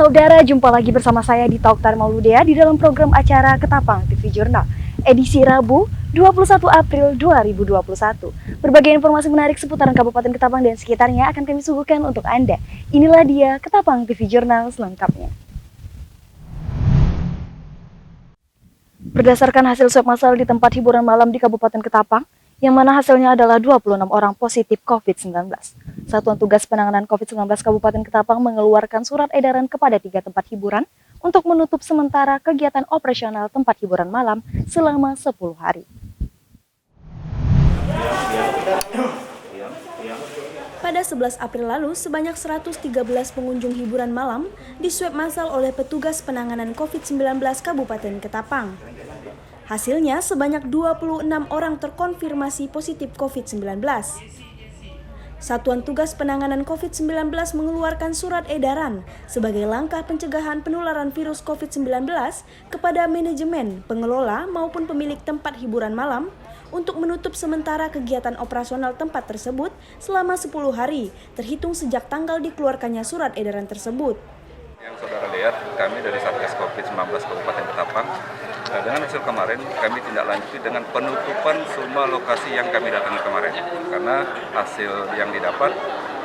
Saudara, jumpa lagi bersama saya di Talk Time Mauludea di dalam program acara Ketapang TV Jurnal, edisi Rabu 21 April 2021. Berbagai informasi menarik seputaran Kabupaten Ketapang dan sekitarnya akan kami suguhkan untuk Anda. Inilah dia Ketapang TV Jurnal selengkapnya. Berdasarkan hasil swab massal di tempat hiburan malam di Kabupaten Ketapang, yang mana hasilnya adalah 26 orang positif COVID-19. Satuan Tugas Penanganan COVID-19 Kabupaten Ketapang mengeluarkan surat edaran kepada 3 tempat hiburan untuk menutup sementara kegiatan operasional tempat hiburan malam selama 10 hari. Pada 11 April lalu, sebanyak 113 pengunjung hiburan malam diswab massal oleh petugas penanganan COVID-19 Kabupaten Ketapang. Hasilnya, sebanyak 26 orang terkonfirmasi positif COVID-19. Satuan Tugas Penanganan COVID-19 mengeluarkan surat edaran sebagai langkah pencegahan penularan virus COVID-19 kepada manajemen, pengelola maupun pemilik tempat hiburan malam untuk menutup sementara kegiatan operasional tempat tersebut selama 10 hari, terhitung sejak tanggal dikeluarkannya surat edaran tersebut. Yang saudara lihat, kami dari Satgas COVID-19 Kabupaten Ketapang, dengan hasil kemarin kami tindak lanjuti dengan penutupan semua lokasi yang kami datangi kemarin. Karena hasil yang didapat,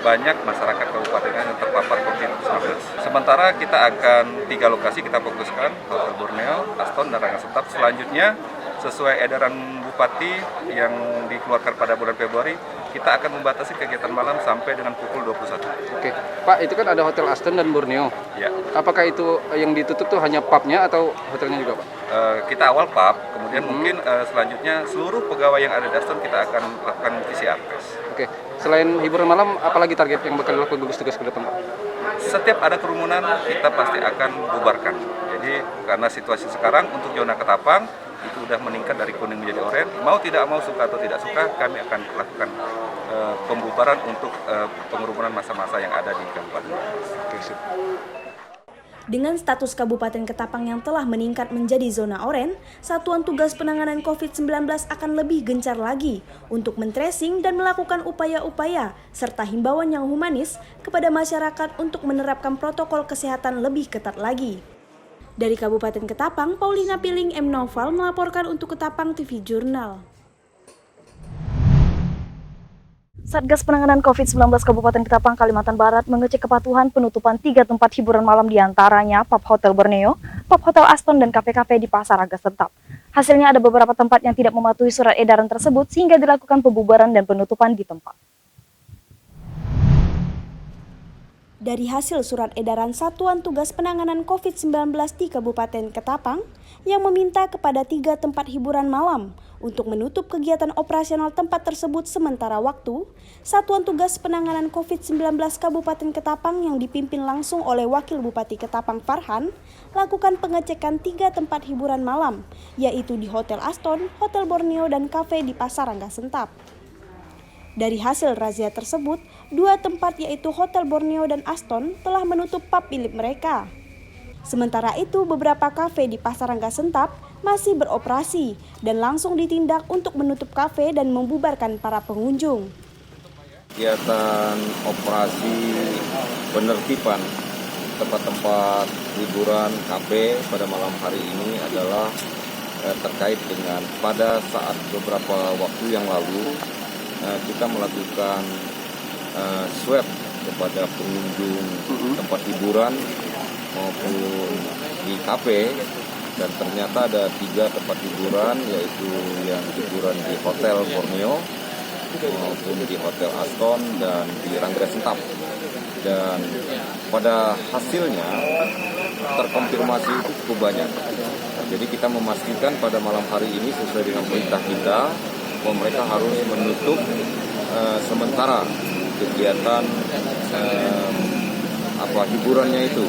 banyak masyarakat kabupaten yang terpapar COVID-19. Sementara kita akan 3 lokasi kita fokuskan, Hotel Borneo, Aston, dan Rangga Sentap. Selanjutnya, sesuai edaran Bupati yang dikeluarkan pada bulan Februari, kita akan membatasi kegiatan malam sampai dengan pukul 21. Oke, Pak, itu kan ada Hotel Aston dan Borneo. Ya. Apakah itu yang ditutup tuh hanya pubnya atau hotelnya juga, Pak? Kita awal pub, kemudian mungkin selanjutnya seluruh pegawai yang ada di Aston kita akan lakukan PCR test. Oke, selain hiburan malam, apalagi target yang bakal dilakukan gugus tugas ke depan, Pak? Setiap ada kerumunan, kita pasti akan bubarkan. Jadi karena situasi sekarang untuk zona Ketapang itu sudah meningkat dari kuning menjadi oranye. Mau tidak mau, suka atau tidak suka, kami akan lakukan pembubaran untuk pengerumunan massa-massa yang ada di kabupaten. Oke, sip. Dengan status Kabupaten Ketapang yang telah meningkat menjadi zona oranye, Satuan Tugas Penanganan COVID-19 akan lebih gencar lagi untuk men-tracing dan melakukan upaya-upaya serta himbauan yang humanis kepada masyarakat untuk menerapkan protokol kesehatan lebih ketat lagi. Dari Kabupaten Ketapang, Paulina Piling M. Noval melaporkan untuk Ketapang TV Jurnal. Satgas Penanganan COVID-19 Kabupaten Ketapang, Kalimantan Barat mengecek kepatuhan penutupan 3 tempat hiburan malam diantaranya Pub Hotel Borneo, Pub Hotel Aston, dan kafe-kafe di Pasar Rangga Sentap. Hasilnya ada beberapa tempat yang tidak mematuhi surat edaran tersebut sehingga dilakukan pembubaran dan penutupan di tempat. Dari hasil surat edaran Satuan Tugas Penanganan COVID-19 di Kabupaten Ketapang yang meminta kepada 3 tempat hiburan malam untuk menutup kegiatan operasional tempat tersebut sementara waktu, Satuan Tugas Penanganan COVID-19 Kabupaten Ketapang yang dipimpin langsung oleh Wakil Bupati Ketapang Farhan lakukan pengecekan 3 tempat hiburan malam, yaitu di Hotel Aston, Hotel Borneo, dan kafe di Pasar Rangga Sentap. Dari hasil razia tersebut, 2 tempat yaitu Hotel Borneo dan Aston telah menutup pub milik mereka. Sementara itu, beberapa kafe di Pasar Rangga Sentap masih beroperasi dan langsung ditindak untuk menutup kafe dan membubarkan para pengunjung. Kegiatan operasi penertiban tempat-tempat hiburan kafe pada malam hari ini adalah terkait dengan pada saat beberapa waktu yang lalu kita melakukan swab kepada pengunjung tempat hiburan maupun di kafe, dan ternyata ada 3 tempat hiburan, yaitu yang hiburan di Hotel Borneo maupun di Hotel Aston dan di Rangga Sentap. Dan pada hasilnya terkonfirmasi itu cukup banyak. Jadi kita memastikan pada malam hari ini sesuai dengan perintah kita bahwa mereka harus menutup sementara kegiatan hiburannya itu,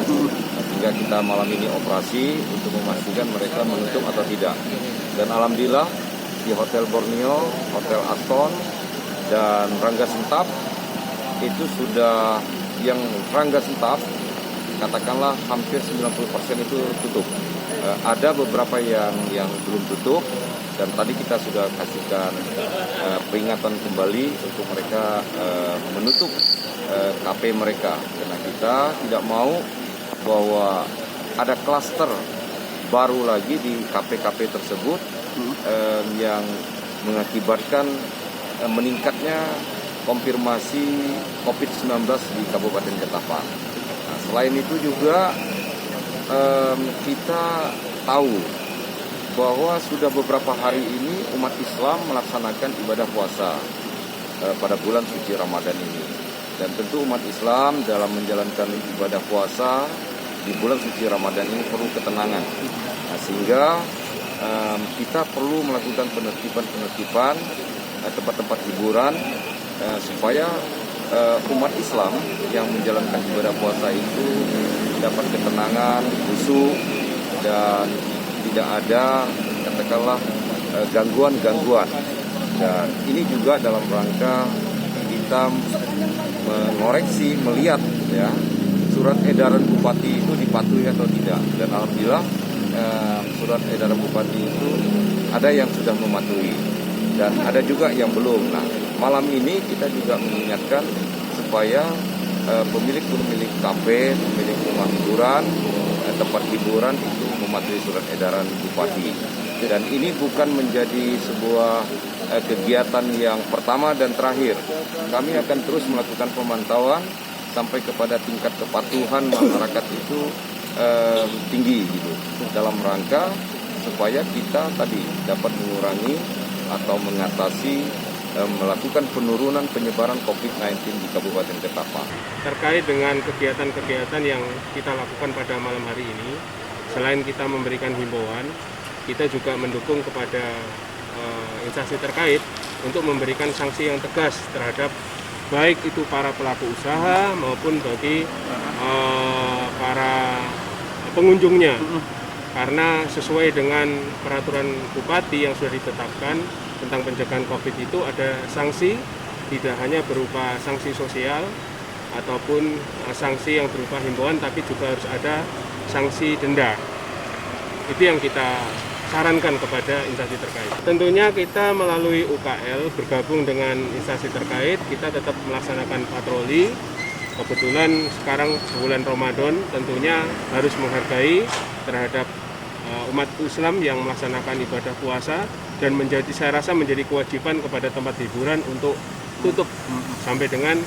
sehingga kita malam ini operasi untuk memastikan mereka menutup atau tidak. Dan alhamdulillah di Hotel Borneo, Hotel Aston, dan Rangga Sentap itu sudah, yang Rangga Sentap katakanlah hampir 90% itu tutup. Ada beberapa yang belum tutup, dan tadi kita sudah kasihkan peringatan kembali untuk mereka menutup kafe mereka, karena kita tidak mau bahwa ada klaster baru lagi di KP-KP tersebut yang mengakibatkan meningkatnya konfirmasi COVID-19 di Kabupaten Ketapang. Nah, selain itu juga kita tahu bahwa sudah beberapa hari ini umat Islam melaksanakan ibadah puasa pada bulan suci Ramadan ini. Dan tentu umat Islam dalam menjalankan ibadah puasa di bulan suci Ramadan ini perlu ketenangan. Nah, sehingga kita perlu melakukan penertiban tempat-tempat hiburan supaya umat Islam yang menjalankan ibadah puasa itu dapat ketenangan, khusyuk, dan tidak ada katakanlah gangguan-gangguan. Dan ini juga dalam rangka kita mengoreksi, melihat ya surat edaran bupati itu dipatuhi atau tidak. Dan alhamdulillah surat edaran bupati itu ada yang sudah mematuhi dan ada juga yang belum. Nah, malam ini kita juga mengingatkan supaya pemilik kafe, pemilik rumah hiburan, tempat hiburan itu mematuhi surat edaran bupati. Dan ini bukan menjadi sebuah kegiatan yang pertama dan terakhir. Kami akan terus melakukan pemantauan sampai kepada tingkat kepatuhan masyarakat itu tinggi gitu, dalam rangka supaya kita tadi dapat mengurangi atau mengatasi melakukan penurunan penyebaran COVID-19 di Kabupaten Ketapang. Terkait dengan kegiatan-kegiatan yang kita lakukan pada malam hari ini, selain kita memberikan himbauan, kita juga mendukung kepada instansi terkait untuk memberikan sanksi yang tegas terhadap baik itu para pelaku usaha maupun bagi para pengunjungnya. Karena sesuai dengan peraturan bupati yang sudah ditetapkan tentang pencegahan COVID itu ada sanksi, tidak hanya berupa sanksi sosial ataupun sanksi yang berupa himbauan, tapi juga harus ada sanksi denda. Itu yang kita sarankan kepada instansi terkait. Tentunya kita melalui UKL bergabung dengan instansi terkait, kita tetap melaksanakan patroli. Kebetulan sekarang bulan Ramadan tentunya harus menghargai terhadap umat Islam yang melaksanakan ibadah puasa, dan saya rasa menjadi kewajiban kepada tempat hiburan untuk tutup sampai dengan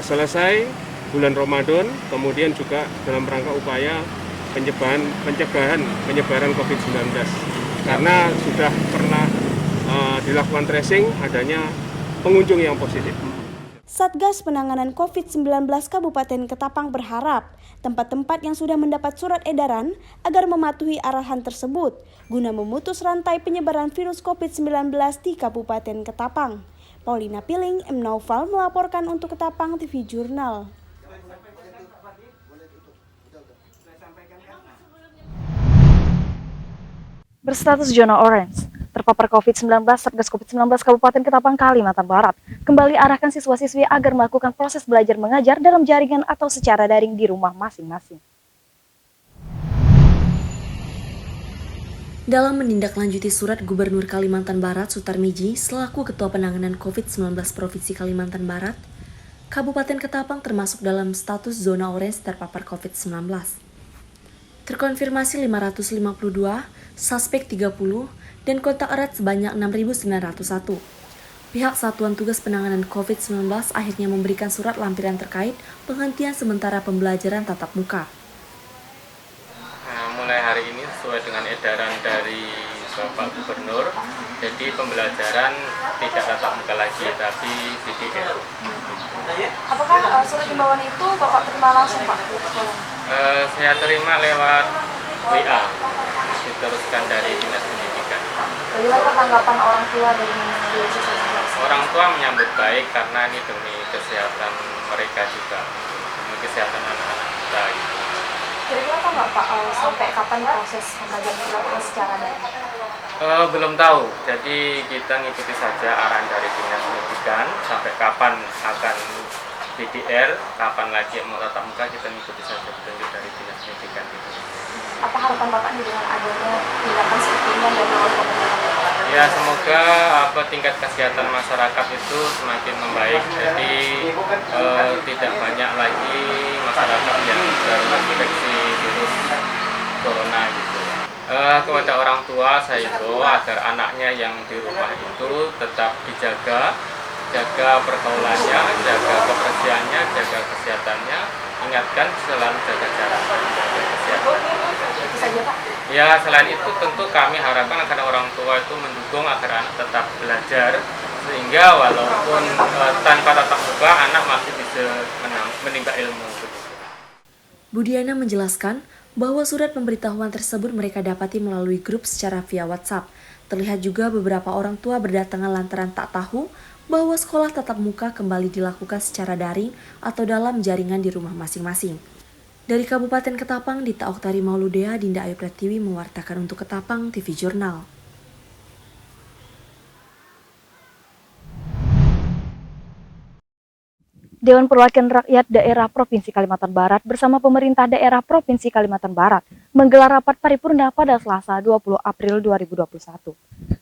selesai bulan Ramadan, kemudian juga dalam rangka upaya pencegahan penyebaran COVID-19. Karena sudah pernah dilakukan tracing adanya pengunjung yang positif. Satgas Penanganan COVID-19 Kabupaten Ketapang berharap tempat-tempat yang sudah mendapat surat edaran agar mematuhi arahan tersebut guna memutus rantai penyebaran virus COVID-19 di Kabupaten Ketapang. Paulina Piling, M. Naufal melaporkan untuk Ketapang TV Jurnal. Berstatus zona orange, terpapar COVID-19, Satgas COVID-19 Kabupaten Ketapang, Kalimantan Barat kembali arahkan siswa-siswi agar melakukan proses belajar mengajar dalam jaringan atau secara daring di rumah masing-masing. Dalam menindaklanjuti surat Gubernur Kalimantan Barat Sutarmiji selaku Ketua Penanganan COVID-19 Provinsi Kalimantan Barat, Kabupaten Ketapang termasuk dalam status zona orange terpapar COVID-19. Terkonfirmasi 552, suspek 30, dan kontak erat sebanyak 6.901. Pihak Satuan Tugas Penanganan COVID-19 akhirnya memberikan surat lampiran terkait penghentian sementara pembelajaran tatap muka. Mulai hari ini sesuai dengan edaran dari Bapak Gubernur, jadi pembelajaran tidak tatap muka lagi, tapi VDR. Apakah surat himbauan itu Bapak terima langsung, Pak? Saya terima lewat WA, diteruskan dari Dinas Pendidikan. Bagaimana tanggapan orang tua dari siswa? Orang tua menyambut baik karena ini demi kesehatan mereka juga, demi kesehatan anak-anak kita. Gitu. Kira-kira tahu nggak Pak sampai kapan proses pembelajaran dilakukan secara daring? Belum tahu, jadi kita ngikuti saja arahan dari Dinas Pendidikan sampai kapan akan VDR, kapan lagi mau tatap muka, kita ngikuti saja petunjuk dari Dinas Pendidikan. Gitu. Apa harapan Bapak dengan adanya tindakan seperti ini dari awal pemerintah? Ya semoga tingkat kesehatan masyarakat itu semakin membaik. Jadi tidak banyak lagi masyarakat yang terinfeksi virus corona gitu. Kepada orang tua saya himbau agar anaknya yang di rumah itu tetap dijaga, jaga pergaulannya, jaga kebersihannya, jaga kesehatannya. Ingatkan selalu jaga jarak dan jaga kesehatan. Ya selain itu tentu kami harapkan agar orang tua itu mendukung agar anak tetap belajar sehingga walaupun tanpa tatap muka anak masih bisa menimba ilmu. Budiana menjelaskan bahwa surat pemberitahuan tersebut mereka dapati melalui grup secara via WhatsApp. Terlihat juga beberapa orang tua berdatangan lantaran tak tahu bahwa sekolah tatap muka kembali dilakukan secara daring atau dalam jaringan di rumah masing-masing. Dari Kabupaten Ketapang, Dita Oktari Mauludea, Dinda Ayu Pratiwi mewartakan untuk Ketapang TV Jurnal. Dewan Perwakilan Rakyat Daerah Provinsi Kalimantan Barat bersama pemerintah daerah Provinsi Kalimantan Barat menggelar rapat paripurna pada Selasa 20 April 2021.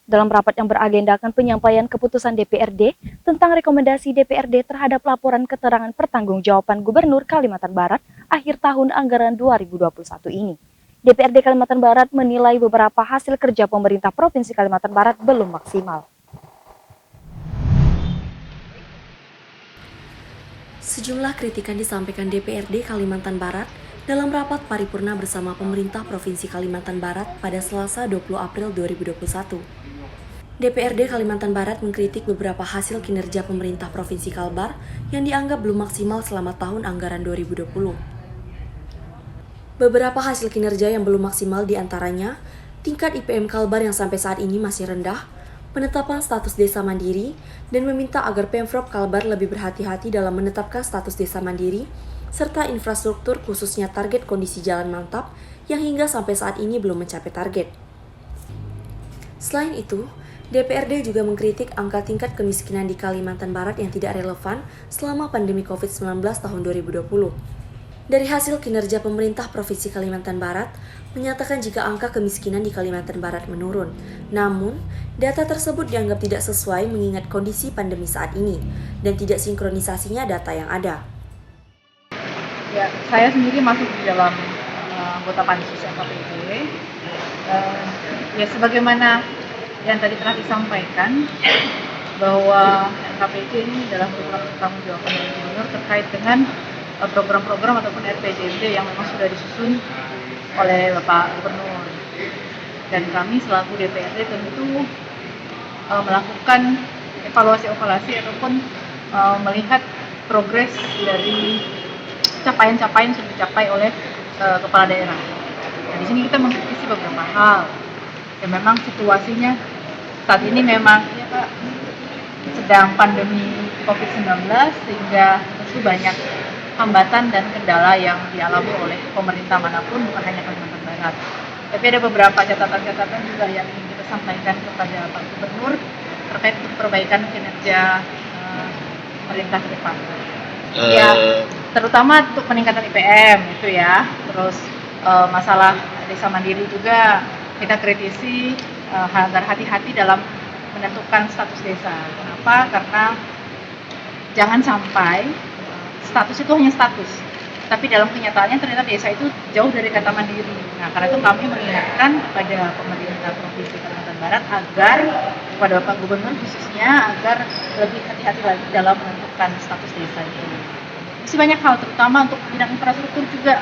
Dalam rapat yang beragendakan penyampaian keputusan DPRD tentang rekomendasi DPRD terhadap laporan keterangan pertanggungjawaban Gubernur Kalimantan Barat akhir tahun anggaran 2021 ini. DPRD Kalimantan Barat menilai beberapa hasil kerja pemerintah Provinsi Kalimantan Barat belum maksimal. Sejumlah kritikan disampaikan DPRD Kalimantan Barat dalam rapat paripurna bersama pemerintah Provinsi Kalimantan Barat pada Selasa 20 April 2021. DPRD Kalimantan Barat mengkritik beberapa hasil kinerja pemerintah Provinsi Kalbar yang dianggap belum maksimal selama tahun anggaran 2020. Beberapa hasil kinerja yang belum maksimal diantaranya tingkat IPM Kalbar yang sampai saat ini masih rendah, penetapan status desa mandiri, dan meminta agar Pemprov Kalbar lebih berhati-hati dalam menetapkan status desa mandiri, serta infrastruktur khususnya target kondisi jalan mantap yang hingga sampai saat ini belum mencapai target. Selain itu, DPRD juga mengkritik angka tingkat kemiskinan di Kalimantan Barat yang tidak relevan selama pandemi COVID-19 tahun 2020. Dari hasil kinerja pemerintah Provinsi Kalimantan Barat, menyatakan jika angka kemiskinan di Kalimantan Barat menurun. Namun, data tersebut dianggap tidak sesuai mengingat kondisi pandemi saat ini dan tidak sinkronisasinya data yang ada. Ya, saya sendiri masuk di dalam anggota pansus LKPD. Ya, sebagaimana yang tadi telah disampaikan bahwa LKPD ini adalah program tanggung jawab gubernur terkait dengan program-program ataupun RPJMD yang memang sudah disusun oleh Bapak Gubernur. Dan kami selaku DPRD tentu melakukan evaluasi ataupun melihat progres dari capaian-capaian yang sudah dicapai oleh kepala daerah. Nah, di sini kita mengkritisi beberapa hal. Ya memang situasinya saat ini memang ya Pak, sedang pandemi COVID-19 sehingga tentu banyak hambatan dan kendala yang dialami oleh pemerintah manapun, bukan hanya Kalimantan Barat. Tapi ada beberapa catatan-catatan juga yang ingin kita sampaikan kepada Pak Gubernur terkait perbaikan kinerja pemerintah ke depan. Ya, terutama untuk peningkatan IPM itu ya. Terus masalah desa mandiri juga kita kritisi agar hati-hati dalam menentukan status desa. Kenapa? Karena jangan sampai status itu hanya status, tapi dalam kenyataannya ternyata desa itu jauh dari kata mandiri. Nah, karena itu kami mengingatkan kepada pemerintah Provinsi Kalimantan Barat agar kepada Bapak Gubernur khususnya agar lebih hati-hati lagi dalam menentukan status desa itu. Masih banyak hal, terutama untuk bidang infrastruktur juga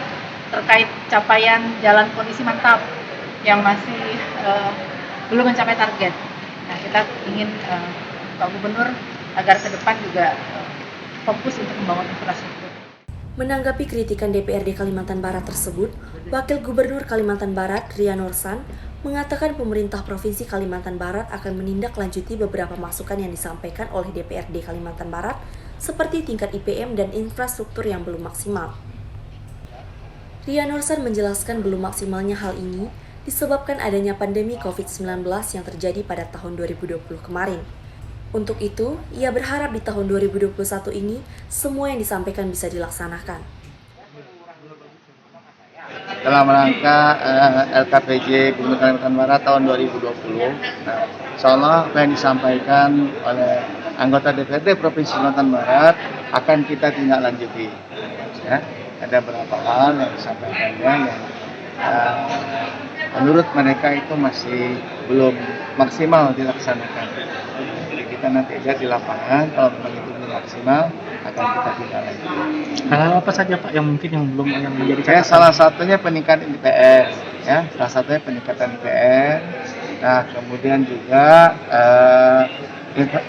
terkait capaian jalan kondisi mantap yang masih belum mencapai target. Nah, kita ingin Pak Gubernur agar ke depan juga fokus untuk membangun infrastruktur. Menanggapi kritikan DPRD Kalimantan Barat tersebut, Wakil Gubernur Kalimantan Barat, Ria Nursan, mengatakan pemerintah Provinsi Kalimantan Barat akan menindaklanjuti beberapa masukan yang disampaikan oleh DPRD Kalimantan Barat, seperti tingkat IPM dan infrastruktur yang belum maksimal. Ria Nursan menjelaskan belum maksimalnya hal ini disebabkan adanya pandemi COVID-19 yang terjadi pada tahun 2020 kemarin. Untuk itu, ia berharap di tahun 2021 ini semua yang disampaikan bisa dilaksanakan. dalam rangka LKPJ Gubernur Kalimantan Barat tahun 2020. Nah, insya Allah apa yang disampaikan oleh anggota DPRD Provinsi Kalimantan Barat akan kita tindak lanjuti. Ya, ada beberapa hal yang disampaikannya yang menurut mereka itu masih belum maksimal dilaksanakan. Jadi kita nanti lihat di lapangan, kalau memang itu belum maksimal akan kita tindak lanjuti. Hal apa saja Pak yang mungkin yang belum yang menjadi catatan? Salah satunya peningkatan IPR, ya, salah satunya peningkatan IPR. Nah, kemudian juga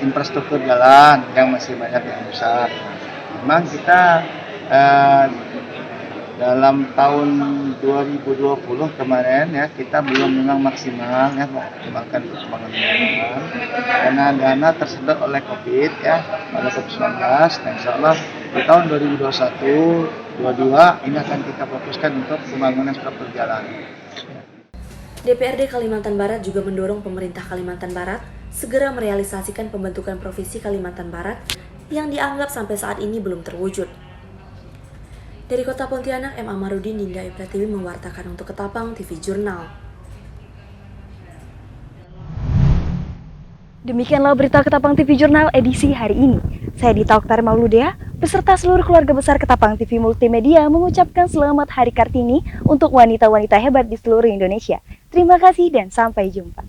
infrastruktur jalan yang masih banyak yang rusak. Memang kita dalam tahun 2020 kemarin ya kita belum memang maksimal ya mengembangkan pembangunan karena dana tersedot oleh COVID ya pada COVID-19. Nah, insya Allah di tahun 2021-22 ini akan kita fokuskan untuk pembangunan infrastruktur jalan. DPRD Kalimantan Barat juga mendorong pemerintah Kalimantan Barat segera merealisasikan pembentukan Provinsi Kalimantan Barat yang dianggap sampai saat ini belum terwujud. Dari Kota Pontianak, M. Amarudin, Dinda Pratiwi mewartakan untuk Ketapang TV Jurnal. Demikianlah berita Ketapang TV Jurnal edisi hari ini. Saya Dita Oktari Mauludea, beserta seluruh keluarga besar Ketapang TV Multimedia mengucapkan selamat Hari Kartini untuk wanita-wanita hebat di seluruh Indonesia. Terima kasih dan sampai jumpa.